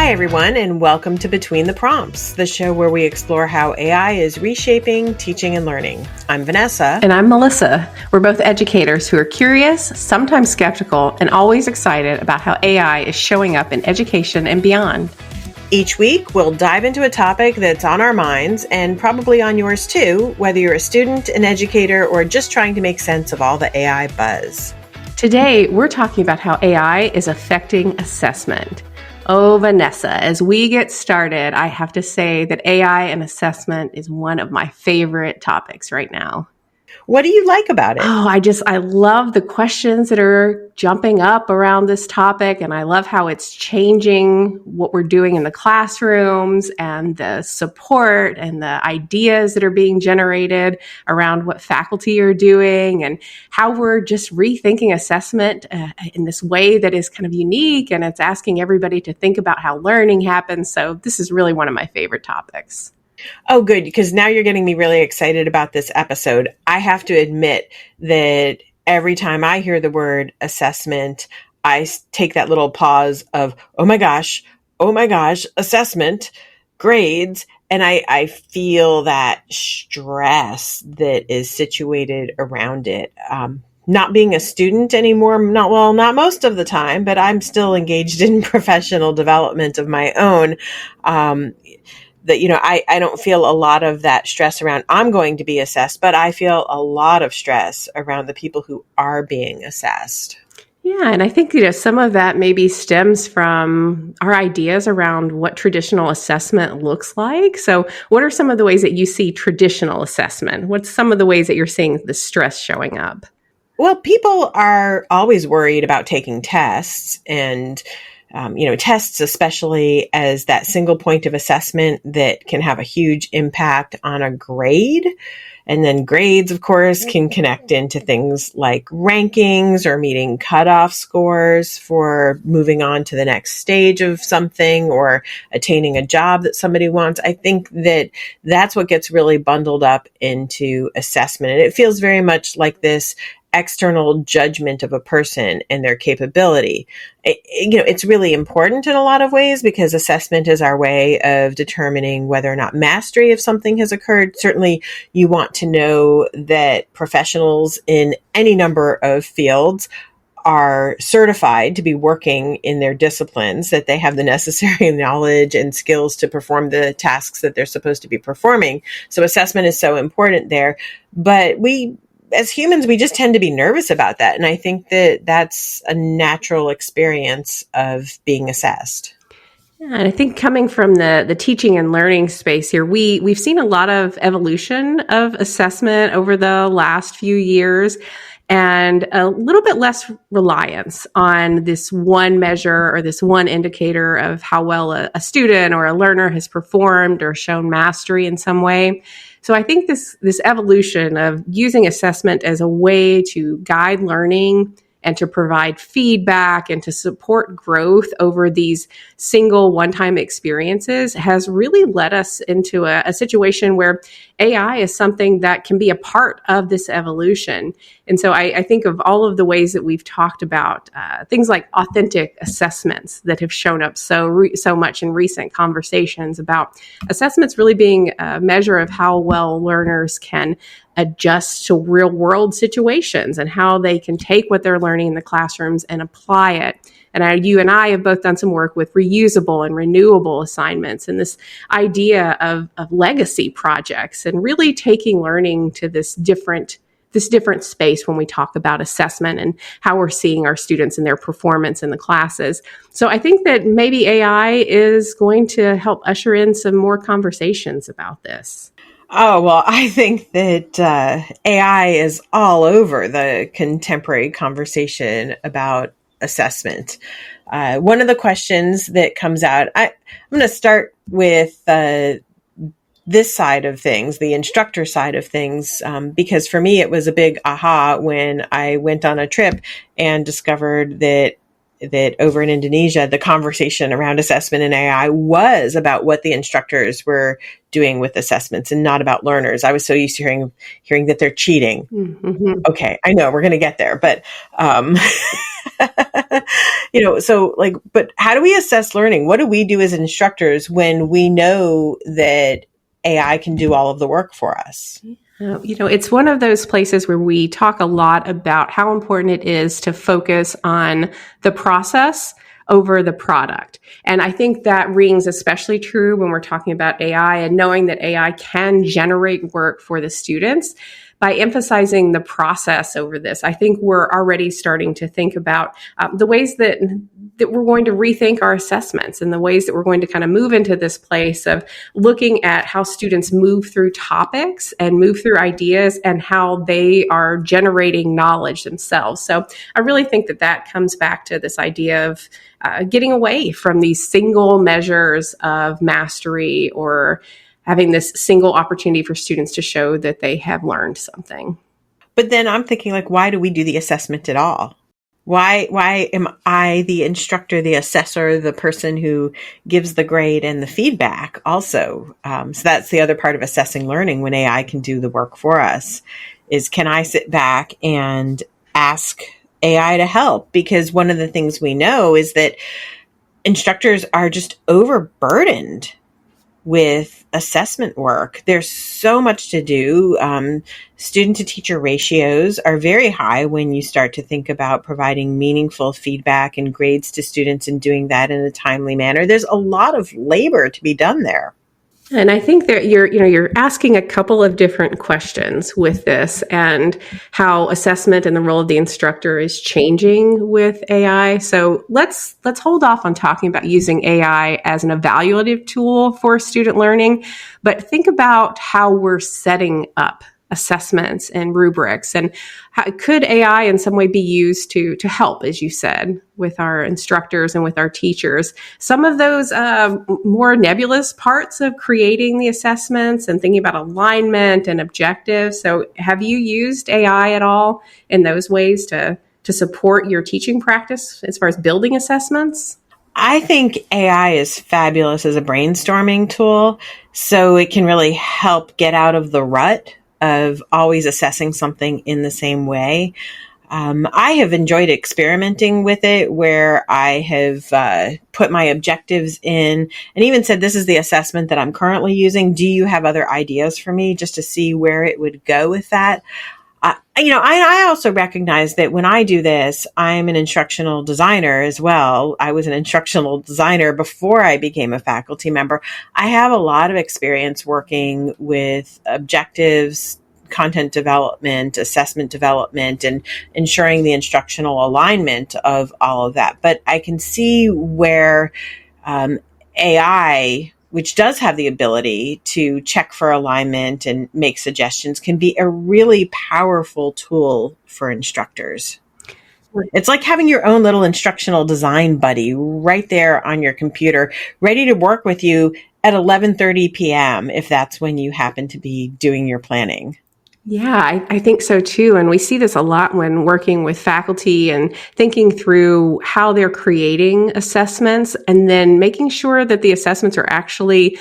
Hi, everyone, and welcome to Between the Prompts, the show where we explore how AI is reshaping teaching and learning. I'm Vanessa. And I'm Melissa. We're both educators who are curious, sometimes skeptical, and always excited about how AI is showing up in education and beyond. Each week, we'll dive into a topic that's on our minds and probably on yours too, whether you're a student, an educator, or just trying to make sense of all the AI buzz. Today, we're talking about how AI is affecting assessment. Oh, Vanessa, as we get started, I have to say that AI and assessment is one of my favorite topics right now. What do you like about it? I love the questions that are jumping up around this topic, and I love how it's changing what we're doing in the classrooms and the support and the ideas that are being generated around what faculty are doing and how we're just rethinking assessment in this way that is kind of unique, and it's asking everybody to think about how learning happens. So this is really one of my favorite topics. Oh, good, because now you're getting me really excited about this episode. I have to admit that every time I hear the word assessment, I take that little pause of, oh my gosh, assessment, grades, and I feel that stress that is situated around it. Not being a student anymore, not most of the time, but I'm still engaged in professional development of my own. I don't feel a lot of that stress around I'm going to be assessed, but I feel a lot of stress around the people who are being assessed. Yeah, and I think, some of that maybe stems from our ideas around what traditional assessment looks like. So what are some of the ways that you see traditional assessment? What's some of the ways that you're seeing the stress showing up? Well, people are always worried about taking tests and tests, especially as that single point of assessment that can have a huge impact on a grade. And then grades, of course, can connect into things like rankings or meeting cutoff scores for moving on to the next stage of something or attaining a job that somebody wants. I think that that's what gets really bundled up into assessment. And it feels very much like this external judgment of a person and their capability. It's really important in a lot of ways because assessment is our way of determining whether or not mastery of something has occurred. Certainly, you want to know that professionals in any number of fields are certified to be working in their disciplines, that they have the necessary knowledge and skills to perform the tasks that they're supposed to be performing. So assessment is so important there. But as humans, we just tend to be nervous about that. And I think that that's a natural experience of being assessed. Yeah, and I think coming from the teaching and learning space here, we've seen a lot of evolution of assessment over the last few years and a little bit less reliance on this one measure or this one indicator of how well a student or a learner has performed or shown mastery in some way. So I think this evolution of using assessment as a way to guide learning and to provide feedback and to support growth over these single one-time experiences has really led us into a situation where AI is something that can be a part of this evolution. And so I think of all of the ways that we've talked about things like authentic assessments that have shown up so much in recent conversations about assessments really being a measure of how well learners can adjust to real world situations and how they can take what they're learning in the classrooms and apply it. And you and I have both done some work with reusable and renewable assignments and this idea of legacy projects and really taking learning to this different space when we talk about assessment and how we're seeing our students and their performance in the classes. So I think that maybe AI is going to help usher in some more conversations about this. Oh, well, I think that AI is all over the contemporary conversation about assessment. One of the questions that comes out, I'm going to start with this side of things, the instructor side of things, because for me, it was a big aha when I went on a trip and discovered that over in Indonesia, the conversation around assessment and AI was about what the instructors were doing with assessments and not about learners. I was so used to hearing that they're cheating. Mm-hmm. Okay, I know we're going to get there, but So like, but how do we assess learning? What do we do as instructors when we know that AI can do all of the work for us? It's one of those places where we talk a lot about how important it is to focus on the process over the product. And I think that rings especially true when we're talking about AI and knowing that AI can generate work for the students. By emphasizing the process over this, I think we're already starting to think about the ways that we're going to rethink our assessments and the ways that we're going to kind of move into this place of looking at how students move through topics and move through ideas and how they are generating knowledge themselves. So I really think that comes back to this idea of getting away from these single measures of mastery or having this single opportunity for students to show that they have learned something. But then I'm thinking, like, why do we do the assessment at all? Why am I the instructor, the assessor, the person who gives the grade and the feedback also? So that's the other part of assessing learning when AI can do the work for us, is can I sit back and ask AI to help? Because one of the things we know is that instructors are just overburdened with assessment work. There's so much to do. Student to teacher ratios are very high when you start to think about providing meaningful feedback and grades to students and doing that in a timely manner. There's a lot of labor to be done there. And I think that you're asking a couple of different questions with this and how assessment and the role of the instructor is changing with AI. So let's hold off on talking about using AI as an evaluative tool for student learning, but think about how we're setting up assessments and rubrics, and how could AI in some way be used to help, as you said, with our instructors and with our teachers. Some of those more nebulous parts of creating the assessments and thinking about alignment and objectives. So have you used AI at all in those ways to support your teaching practice as far as building assessments? I think AI is fabulous as a brainstorming tool, so it can really help get out of the rut of always assessing something in the same way. I have enjoyed experimenting with it, where I have put my objectives in and even said, this is the assessment that I'm currently using. Do you have other ideas for me, just to see where it would go with that? I also recognize that when I do this, I'm an instructional designer as well. I was an instructional designer before I became a faculty member. I have a lot of experience working with objectives, content development, assessment development, and ensuring the instructional alignment of all of that. But I can see where AI, which does have the ability to check for alignment and make suggestions, can be a really powerful tool for instructors. It's like having your own little instructional design buddy right there on your computer, ready to work with you at 11:30 p.m. if that's when you happen to be doing your planning. Yeah, I think so too. And we see this a lot when working with faculty and thinking through how they're creating assessments and then making sure that the assessments are actually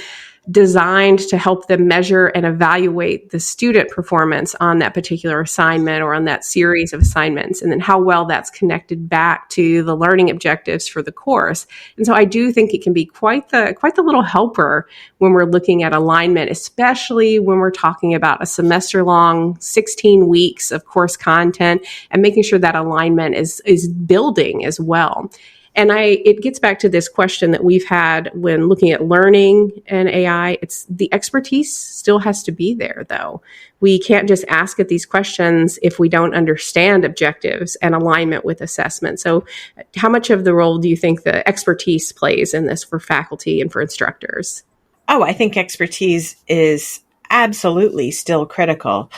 designed to help them measure and evaluate the student performance on that particular assignment or on that series of assignments, and then how well that's connected back to the learning objectives for the course. And so I do think it can be quite the little helper when we're looking at alignment, especially when we're talking about a semester long 16 weeks of course content and making sure that alignment is building as well. And it gets back to this question that we've had when looking at learning and AI. It's the expertise still has to be there, though. We can't just ask it these questions if we don't understand objectives and alignment with assessment. So how much of the role do you think the expertise plays in this for faculty and for instructors? Oh, I think expertise is absolutely still critical,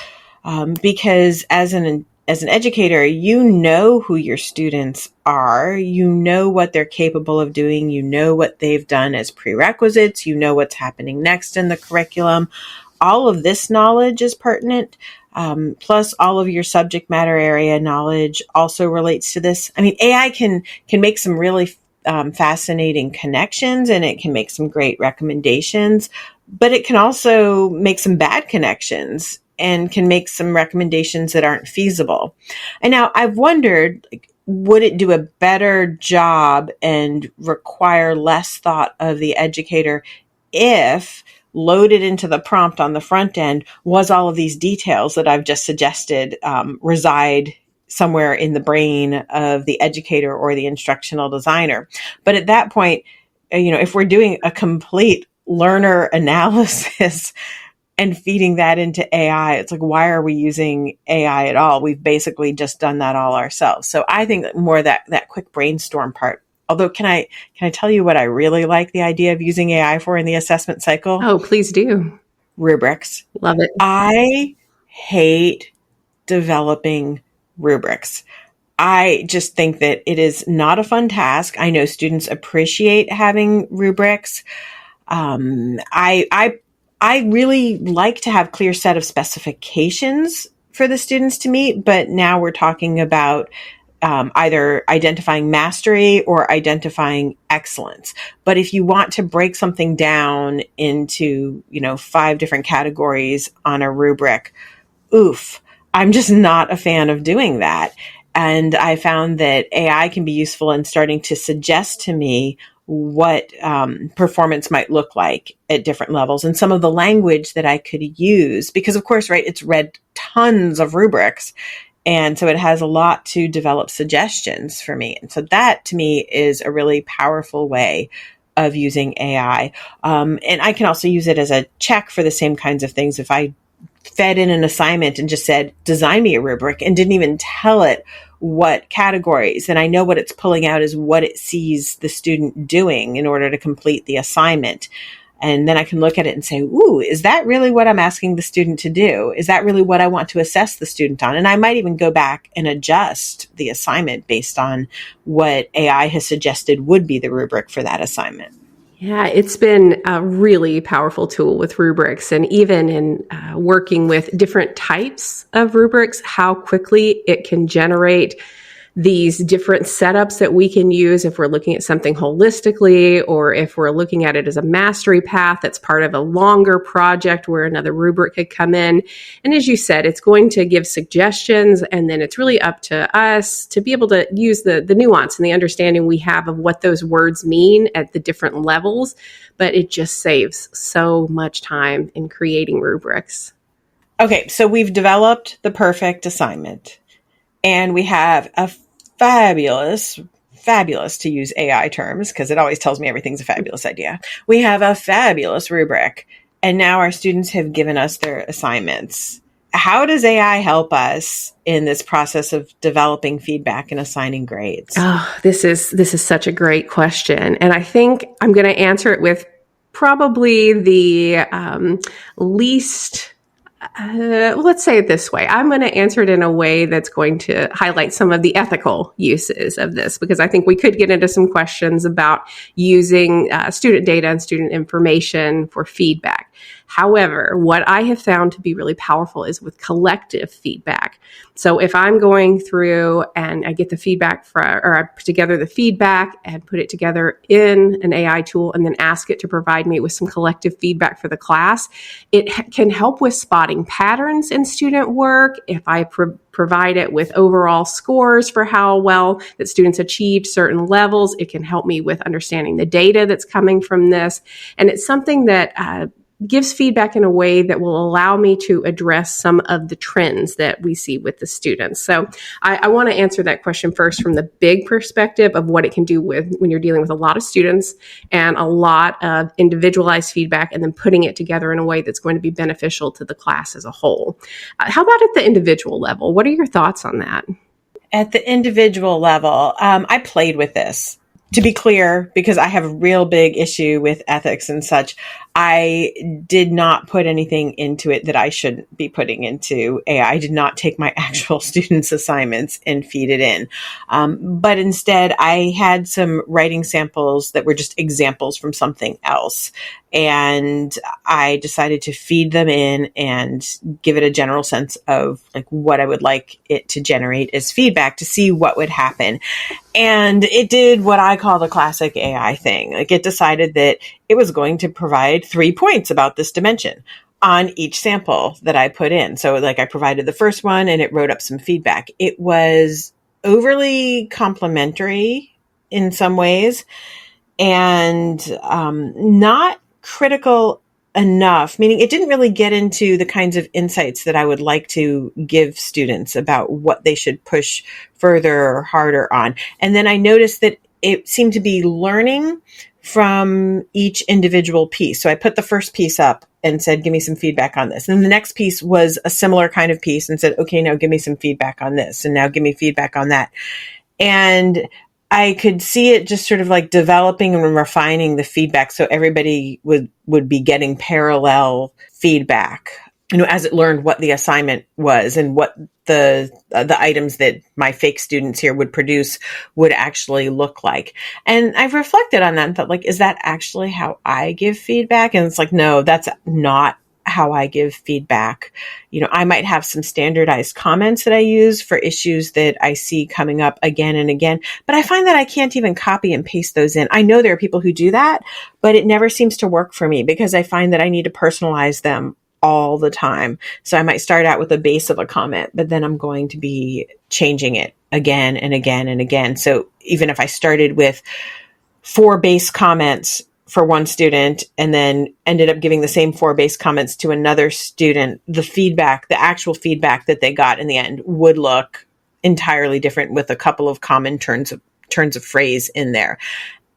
because as an educator, you know who your students are, you know what they're capable of doing, you know what they've done as prerequisites, you know what's happening next in the curriculum. All of this knowledge is pertinent. Plus all of your subject matter area knowledge also relates to this. I mean, AI can make some really fascinating connections, and it can make some great recommendations, but it can also make some bad connections and can make some recommendations that aren't feasible. And now I've wondered, would it do a better job and require less thought of the educator if loaded into the prompt on the front end was all of these details that I've just suggested reside somewhere in the brain of the educator or the instructional designer? But at that point, if we're doing a complete learner analysis and feeding that into AI, it's like, why are we using AI at all? We've basically just done that all ourselves. So I think more that quick brainstorm part. Although, can I tell you what I really like the idea of using AI for in the assessment cycle? Oh, please do. Rubrics. Love it. I hate developing rubrics. I just think that it is not a fun task. I know students appreciate having rubrics. I really like to have clear set of specifications for the students to meet, but now we're talking about either identifying mastery or identifying excellence. But if you want to break something down into, 5 different categories on a rubric, I'm just not a fan of doing that. And I found that AI can be useful in starting to suggest to me what performance might look like at different levels and some of the language that I could use. Because, of course, right, it's read tons of rubrics. And so it has a lot to develop suggestions for me. And so that, to me, is a really powerful way of using AI. And I can also use it as a check for the same kinds of things. If I fed in an assignment and just said, design me a rubric, and didn't even tell it what categories, and I know what it's pulling out is what it sees the student doing in order to complete the assignment. And then I can look at it and say, is that really what I'm asking the student to do? Is that really what I want to assess the student on? And I might even go back and adjust the assignment based on what AI has suggested would be the rubric for that assignment. Yeah, it's been a really powerful tool with rubrics, and even in working with different types of rubrics, how quickly it can generate these different setups that we can use if we're looking at something holistically, or if we're looking at it as a mastery path that's part of a longer project where another rubric could come in. And as you said, it's going to give suggestions, and then it's really up to us to be able to use the nuance and the understanding we have of what those words mean at the different levels. But it just saves so much time in creating rubrics. Okay, so we've developed the perfect assignment. And we have a fabulous to use AI terms, because it always tells me everything's a fabulous idea. We have a fabulous rubric, and now our students have given us their assignments. How does AI help us in this process of developing feedback and assigning grades? Oh, this is such a great question. And I think I'm going to answer it with probably the least... let's say it this way. I'm going to answer it in a way that's going to highlight some of the ethical uses of this, because I think we could get into some questions about using student data and student information for feedback. However, what I have found to be really powerful is with collective feedback. So if I'm going through and I get the feedback or I put together the feedback and put it together in an AI tool and then ask it to provide me with some collective feedback for the class, it can help with spotting patterns in student work. If I provide it with overall scores for how well that students achieved certain levels, it can help me with understanding the data that's coming from this. And it's something that gives feedback in a way that will allow me to address some of the trends that we see with the students. So I want to answer that question first from the big perspective of what it can do with when you're dealing with a lot of students and a lot of individualized feedback, and then putting it together in a way that's going to be beneficial to the class as a whole. How about at the individual level? What are your thoughts on that? At the individual level, I played with this. To be clear, because I have a real big issue with ethics and such, I did not put anything into it that I shouldn't be putting into AI. I did not take my actual students' assignments and feed it in. But instead, I had some writing samples that were just examples from something else. And I decided to feed them in and give it a general sense of like what I would like it to generate as feedback to see what would happen. And it did what I call the classic AI thing. Like, it decided that it was going to provide 3 points about this dimension on each sample that I put in. So like, I provided the first one and it wrote up some feedback. It was overly complimentary in some ways and not critical enough, meaning it didn't really get into the kinds of insights that I would like to give students about what they should push further or harder on. And then I noticed that it seemed to be learning from each individual piece. So I put the first piece up and said, give me some feedback on this. And the next piece was a similar kind of piece and said, okay, now give me some feedback on this. And now give me feedback on that. And I could see it just sort of like developing and refining the feedback. So everybody would be getting parallel feedback, as it learned what the assignment was and what the items that my fake students here would produce would actually look like. And I've reflected on that and thought, like, is that actually how I give feedback? And it's like, no, that's not how I give feedback. I might have some standardized comments that I use for issues that I see coming up again and again, but I find that I can't even copy and paste those in. I know there are people who do that, but it never seems to work for me because I find that I need to personalize them all the time. So I might start out with a base of a comment, but then I'm going to be changing it again and again and again. So even if I started with 4 base comments for one student and then ended up giving the same 4 base comments to another student, the actual feedback that they got in the end would look entirely different with a couple of common turns of phrase in there.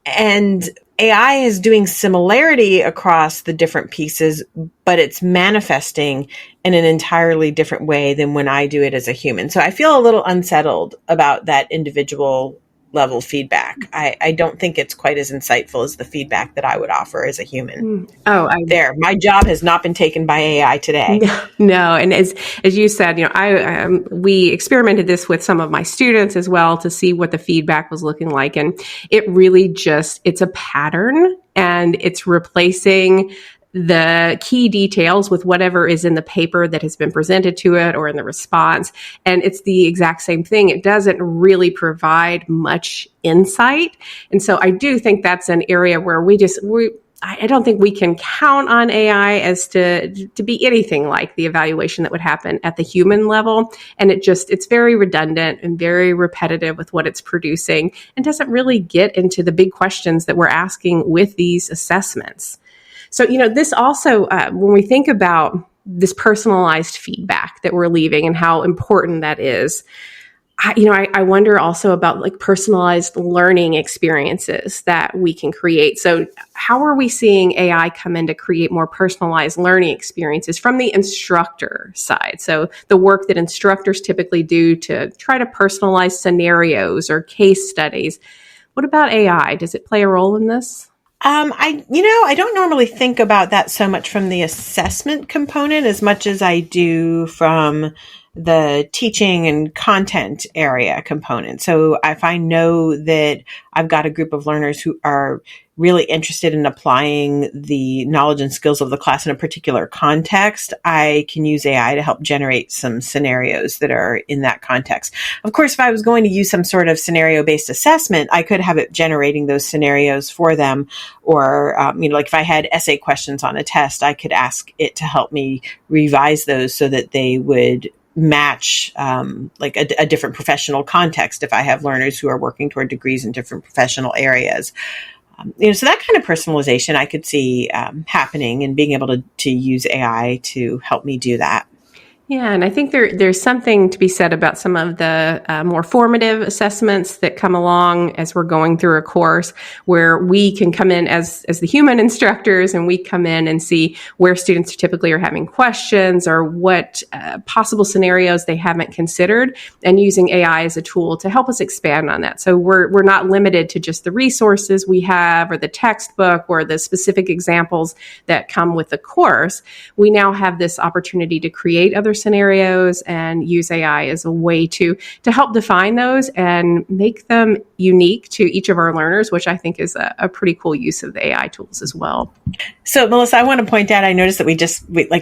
And AI is doing similarity across the different pieces, but it's manifesting in an entirely different way than when I do it as a human. So I feel a little unsettled about that individual level feedback. I don't think it's quite as insightful as the feedback that I would offer as a human. My job has not been taken by AI today. No, and as you said, we experimented this with some of my students as well to see what the feedback was looking like, and it really it's a pattern, and it's replacing the key details with whatever is in the paper that has been presented to it or in the response. And it's the exact same thing. It doesn't really provide much insight. And so I do think that's an area where I don't think we can count on AI as to be anything like the evaluation that would happen at the human level. And it's very redundant and very repetitive with what it's producing and doesn't really get into the big questions that we're asking with these assessments. So, this also, when we think about this personalized feedback that we're leaving and how important that is, I wonder also about like personalized learning experiences that we can create. So how are we seeing AI come in to create more personalized learning experiences from the instructor side? So the work that instructors typically do to try to personalize scenarios or case studies. What about AI? Does it play a role in this? I don't normally think about that so much from the assessment component as much as I do from the teaching and content area component. So if I know that I've got a group of learners who are really interested in applying the knowledge and skills of the class in a particular context, I can use AI to help generate some scenarios that are in that context. Of course, if I was going to use some sort of scenario-based assessment, I could have it generating those scenarios for them. Or, like if I had essay questions on a test, I could ask it to help me revise those so that they would match like a different professional context if I have learners who are working toward degrees in different professional areas. So that kind of personalization I could see happening and being able to use AI to help me do that. Yeah, and I think there's something to be said about some of the more formative assessments that come along as we're going through a course, where we can come in as the human instructors, and we come in and see where students typically are having questions or what possible scenarios they haven't considered, and using AI as a tool to help us expand on that. So we're not limited to just the resources we have or the textbook or the specific examples that come with the course. We now have this opportunity to create other scenarios and use AI as a way to help define those and make them unique to each of our learners, which I think is a pretty cool use of the AI tools as well. So Melissa, I want to point out, I noticed that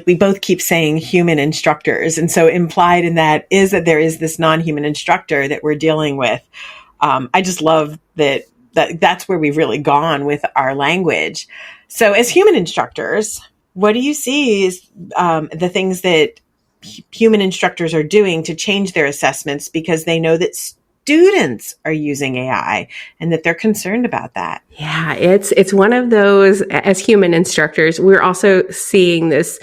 we both keep saying human instructors. And so implied in that is that there is this non-human instructor that we're dealing with. I just love that's where we've really gone with our language. So as human instructors, what do you see is the things that human instructors are doing to change their assessments, because they know that students are using AI and that they're concerned about that. Yeah, it's one of those, as human instructors, we're also seeing this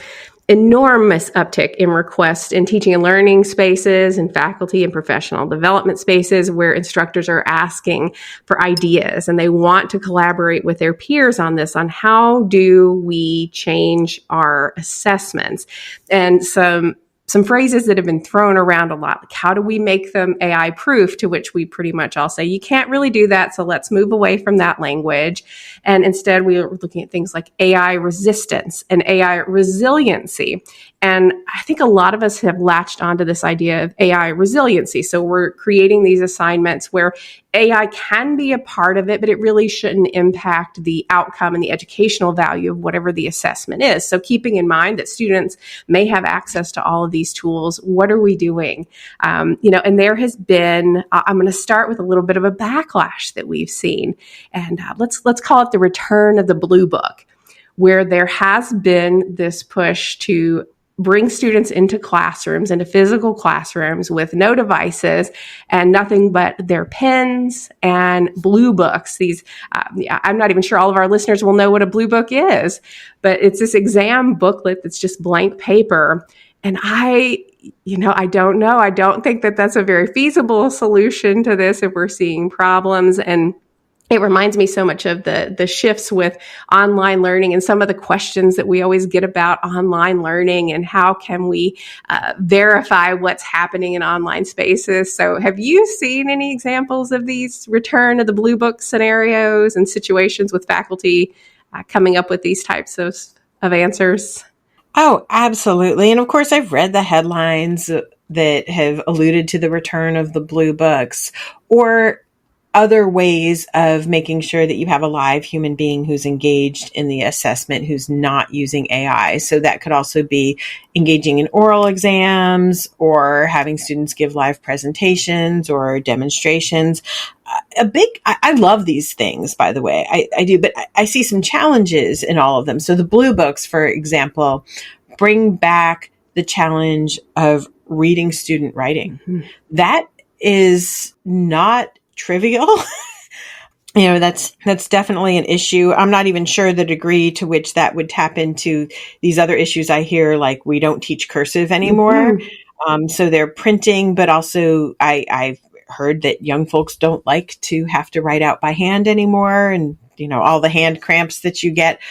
enormous uptick in requests in teaching and learning spaces and faculty and professional development spaces where instructors are asking for ideas and they want to collaborate with their peers on this, on how do we change our assessments. And some phrases that have been thrown around a lot, like how do we make them AI proof, to which we pretty much all say, you can't really do that, so let's move away from that language. And instead, we are looking at things like AI resistance and AI resiliency. And I think a lot of us have latched onto this idea of AI resiliency. So we're creating these assignments where AI can be a part of it, but it really shouldn't impact the outcome and the educational value of whatever the assessment is. So keeping in mind that students may have access to all of these tools, what are we doing? And there has been, I'm going to start with a little bit of a backlash that we've seen. And let's call it the return of the blue book, where there has been this push to bring students into classrooms, into physical classrooms with no devices and nothing but their pens and blue books. I'm not even sure all of our listeners will know what a blue book is, but it's this exam booklet that's just blank paper. And I don't know. I don't think that that's a very feasible solution to this if we're seeing problems. And it reminds me so much of the shifts with online learning and some of the questions that we always get about online learning and how can we verify what's happening in online spaces. So have you seen any examples of these return of the blue book scenarios and situations with faculty coming up with these types of answers? Oh, absolutely. And of course, I've read the headlines that have alluded to the return of the blue books or other ways of making sure that you have a live human being who's engaged in the assessment, who's not using AI. So that could also be engaging in oral exams or having students give live presentations or demonstrations. I love these things, by the way. I do, but I see some challenges in all of them. So the blue books, for example, bring back the challenge of reading student writing. Mm-hmm. That is not trivial. That's definitely an issue. I'm not even sure the degree to which that would tap into these other issues I hear, like we don't teach cursive anymore. Mm-hmm. So they're printing, but also I've heard that young folks don't like to have to write out by hand anymore. And, all the hand cramps that you get.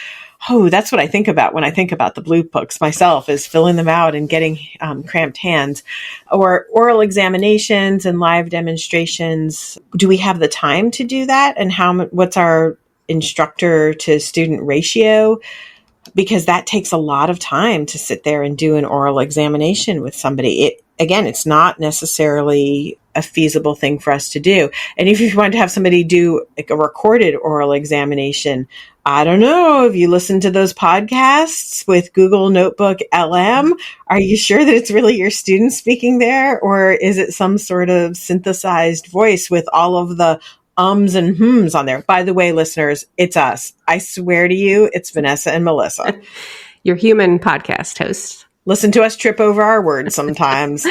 Oh, that's what I think about when I think about the blue books myself, is filling them out and getting cramped hands. Or oral examinations and live demonstrations. Do we have the time to do that? And what's our instructor to student ratio? Because that takes a lot of time to sit there and do an oral examination with somebody. It's not necessarily a feasible thing for us to do. And if you want to have somebody do like a recorded oral examination, I don't know, if you listen to those podcasts with Google Notebook LM, are you sure that it's really your student speaking there? Or is it some sort of synthesized voice with all of the ums and hms on there? By the way, listeners, it's us. I swear to you, it's Vanessa and Melissa. Your human podcast host. Listen to us trip over our words sometimes.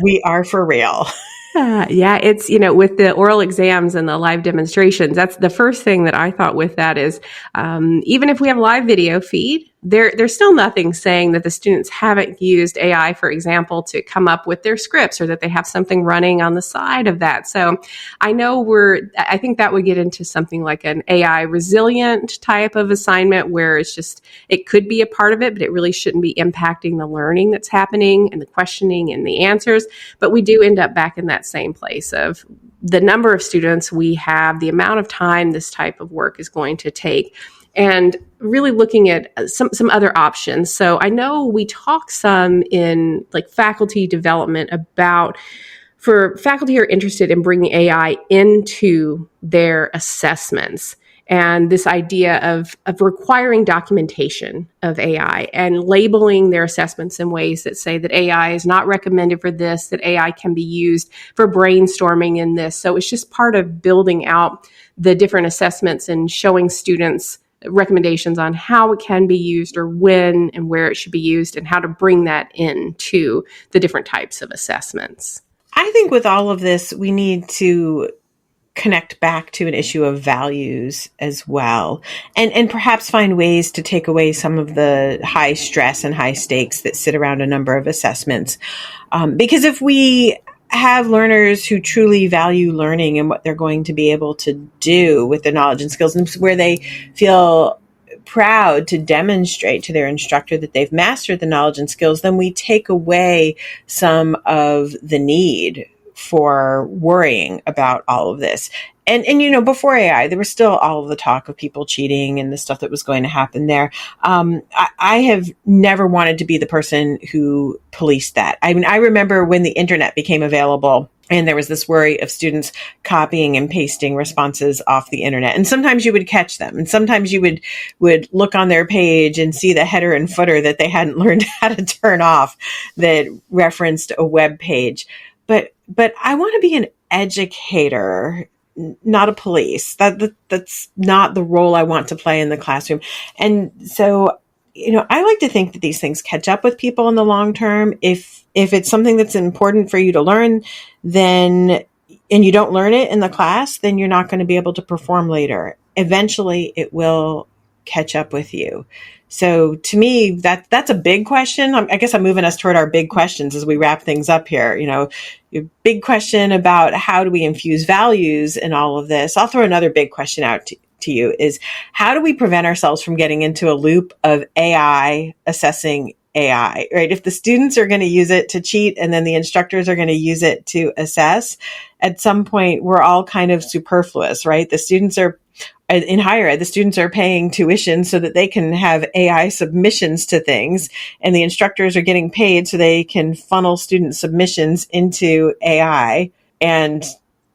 We are for real. Yeah, it's, with the oral exams and the live demonstrations, that's the first thing that I thought with that is, even if we have a live video feed, there's still nothing saying that the students haven't used AI, for example, to come up with their scripts or that they have something running on the side of that. So I think that would get into something like an AI resilient type of assignment where it could be a part of it, but it really shouldn't be impacting the learning that's happening and the questioning and the answers. But we do end up back in that same place of the number of students we have, the amount of time this type of work is going to take, and really looking at some other options. So I know we talk some in like faculty development about, for faculty who are interested in bringing AI into their assessments, and this idea of requiring documentation of AI and labeling their assessments in ways that say that AI is not recommended for this, that AI can be used for brainstorming in this. So it's just part of building out the different assessments and showing students recommendations on how it can be used or when and where it should be used and how to bring that into the different types of assessments. I think with all of this, we need to connect back to an issue of values as well, and perhaps find ways to take away some of the high stress and high stakes that sit around a number of assessments. Because if we have learners who truly value learning and what they're going to be able to do with their knowledge and skills, and where they feel proud to demonstrate to their instructor that they've mastered the knowledge and skills, then we take away some of the need for worrying about all of this. And before AI, there was still all of the talk of people cheating and the stuff that was going to happen there. I have never wanted to be the person who policed that. I mean, I remember when the internet became available, and there was this worry of students copying and pasting responses off the internet. And sometimes you would catch them. And sometimes you would look on their page and see the header and footer that they hadn't learned how to turn off that referenced a web page. But I want to be an educator, not a police. That's not the role I want to play in the classroom. And so, I like to think that these things catch up with people in the long term. If it's something that's important for you to learn, and you don't learn it in the class, then you're not going to be able to perform later. Eventually, it will catch up with you. So to me, that's a big question. I guess I'm moving us toward our big questions as we wrap things up here. Your big question about how do we infuse values in all of this. I'll throw another big question out to you is, how do we prevent ourselves from getting into a loop of AI assessing AI, right? If the students are going to use it to cheat and then the instructors are going to use it to assess, at some point we're all kind of superfluous, right? The students are in higher ed, the students are paying tuition so that they can have AI submissions to things, and the instructors are getting paid so they can funnel student submissions into AI and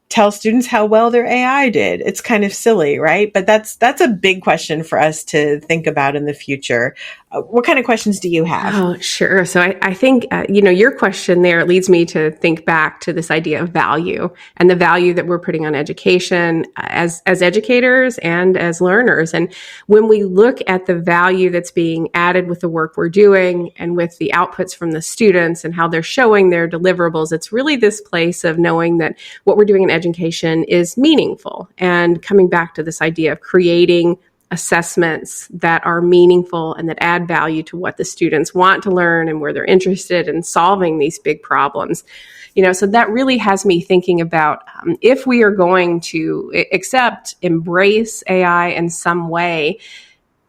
tell students how well their AI did. It's kind of silly, right? But that's a big question for us to think about in the future. What kind of questions do you have? Oh, sure. So I think, your question there leads me to think back to this idea of value and the value that we're putting on education as educators and as learners. And when we look at the value that's being added with the work we're doing and with the outputs from the students and how they're showing their deliverables, it's really this place of knowing that what we're doing in education is meaningful, and coming back to this idea of creating assessments that are meaningful and that add value to what the students want to learn and where they're interested in solving these big problems. So that really has me thinking about if we are going to embrace AI in some way,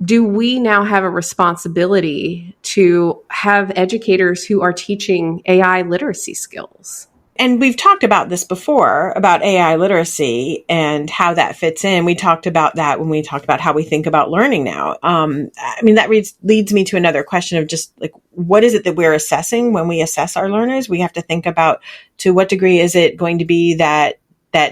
do we now have a responsibility to have educators who are teaching AI literacy skills? And we've talked about this before, about AI literacy and how that fits in. We talked about that when we talked about how we think about learning now. That leads me to another question of just like, what is it that we're assessing when we assess our learners? We have to think about, to what degree is it going to be that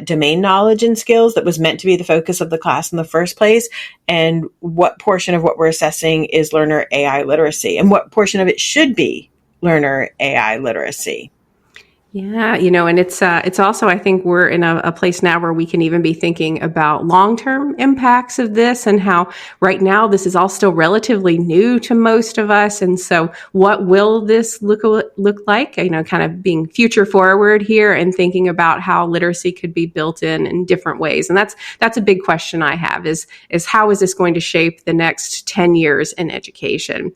domain knowledge and skills that was meant to be the focus of the class in the first place, and what portion of what we're assessing is learner AI literacy, and what portion of it should be learner AI literacy. Yeah, and it's also, I think we're in a place now where we can even be thinking about long-term impacts of this, and how right now this is all still relatively new to most of us. And so what will this look like? Kind of being future forward here and thinking about how literacy could be built in different ways. And that's a big question I have is how is this going to shape the next 10 years in education?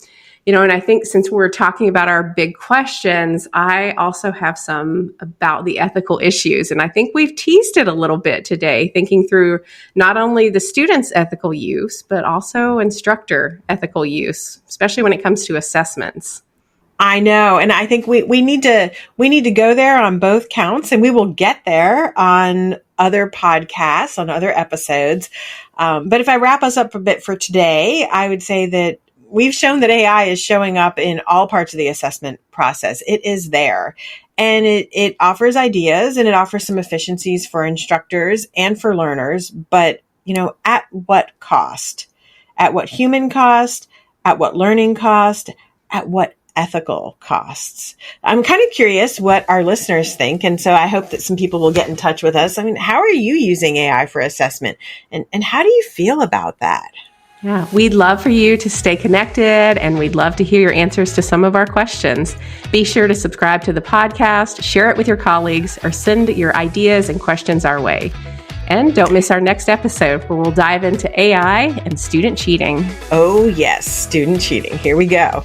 And I think since we're talking about our big questions, I also have some about the ethical issues. And I think we've teased it a little bit today, thinking through not only the students' ethical use, but also instructor ethical use, especially when it comes to assessments. I know. And I think we need to go there on both counts, and we will get there on other podcasts, on other episodes. But if I wrap us up a bit for today, I would say that we've shown that AI is showing up in all parts of the assessment process. It is there, and it offers ideas, and it offers some efficiencies for instructors and for learners. But, at what cost? At what human cost? At what learning cost? At what ethical costs? I'm kind of curious what our listeners think. And so I hope that some people will get in touch with us. How are you using AI for assessment? And how do you feel about that? Yeah, we'd love for you to stay connected, and we'd love to hear your answers to some of our questions. Be sure to subscribe to the podcast, share it with your colleagues, or send your ideas and questions our way. And don't miss our next episode where we'll dive into AI and student cheating. Oh, yes, student cheating. Here we go.